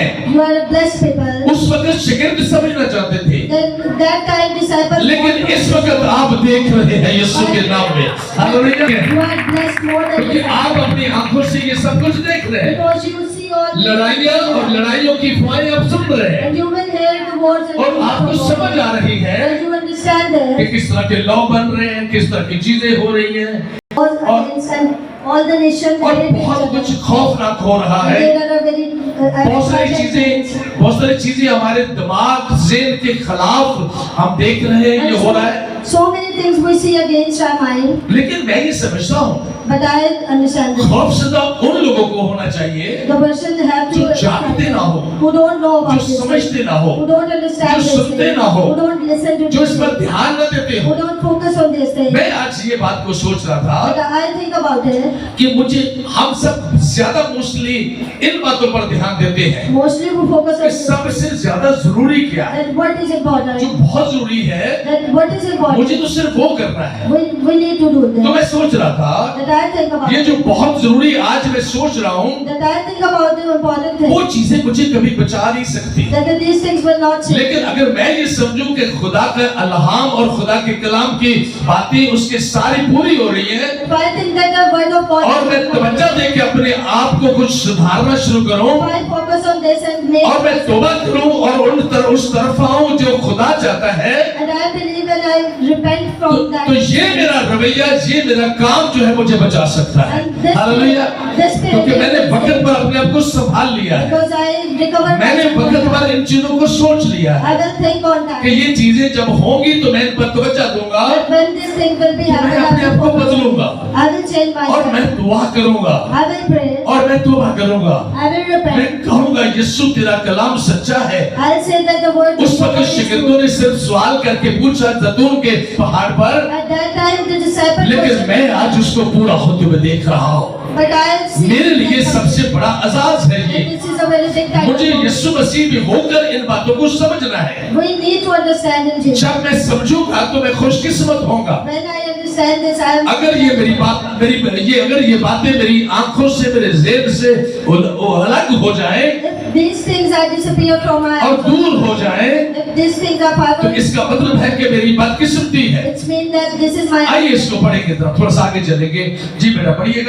हैं, You are a blessed people. उस वक्त शिगिर्द समझना चाहते थे, Then that time disciples. लेकिन इस वक्त आप देख रहे हैं यीशु के नाम में, hallelujah, You are blessed more than क्योंकि disciples. आप अपनी आंखों से ये सब कुछ देख रहे हैं, Because you will see all. लड़ाइयाँ और लड़ाइयों की अफवाहें आप सुन रहे हैं, And you will hear the words and और आपको समझ आ रही है And you understand कि it. किस तरह के लॉ बन रहे हैं, किस तरह की चीजें हो रही हैं, All against and all the nations. और बहुत कुछ खौफनाक हो रहा है। There are very. बहुत सारी चीजें हमारे दिमाग ज़हन के खिलाफ हम देख रहे हैं, ये हो रहा है। So many things we see against our mind. लेकिन मैं ये समझता हूँ, But I understand this. खौफसदा उन लोगों को होना चाहिए The person have to. जो जानते ना हो, Who don't know about जो this. समझते ना हो, Who don't understand जो this सुनते thing. ना हो, Who don't listen to जो इस this पर thing. ध्यान न देते Who हो। don't focus on this thing. मैं आज ये बात को सोच रहा But था I think about it. कि मुझे हम सब ज्यादा मोस्टली इन बातों पर ध्यान देते हैं Mostly we focus कि on this. सबसे ज्यादा जरूरी क्या है, That what is जो important. बहुत जरूरी है, That what is मुझे important. तो सिर्फ वो करना है। We need to do तो this. मैं सोच रहा था That I think about. ये जो बहुत जरूरी आज मैं सोच रहा हूँ, That I think about the important वो things. चीजें मुझे कभी बचा नहीं सकती, That these things will not change. लेकिन अगर मैं ये समझूं कि खुदा का अल्हाम और खुदा के कलाम की बातें उसके सारी पूरी हो रही है, If I think that the word of God. और मैं तवज्जो दे के अपने आप को कुछ सुधारना शुरू करूं, If I focus on this and make. और मैं तौबा करूं और उस तरफ आऊं जो खुदा चाहता है, And I believe and I repent तो, from that. तो ये मेरा रवैया, ये मेरा काम जो है मुझे बचा सकता है। And this- hallelujah, this spirit- क्योंकि मैंने वक्त पर अपने आप को संभाल लिया है, Because I recover. मैंने वक्त पर इन चीजों को सोच लिया I है will think on that. कि ये चीजें जब होंगी तो मैं इन पर तवज्जो दूंगा, But when this thing will be तो मैं अपने आप को बदलूंगा I will change और मैं myself. दुआ करूंगा I will pray. और मैं तौबा करूंगा, I will मैं repent. कहूंगा यीशु तेरा कलाम सच्चा है। I'll say that the word. उस वक्त शिगिर्दों ने सिर्फ सवाल करके पूछा जैतून के पहाड़ पर, At that time the disciple. लेकिन मैं आज उसको पूरा होते हुए देख रहा हूँ। But I'll see. मेरे लिए सबसे बड़ा अजाज है ये, This is a very big time. मुझे यीशु मसीह में होकर इन बातों को समझना है। We need to understand in Jesus. जब मैं समझूंगा तो मैं खुशकिस्मत होऊंगा। When I understand this, I am. अगर ये मेरी बात अगर ये बातें मेरी आंखों से, मेरे ज़हन से वो अलग हो जाए If these things are disappear from my. और दूर हो जाए, If these things are far तो from. इसका मतलब है कि मेरी बदकिस्मती है। It means that this is my. आइए इसको पढ़ेंगे, थोड़ा सा आगे चलेंगे। जी बेटा पढ़िएगा।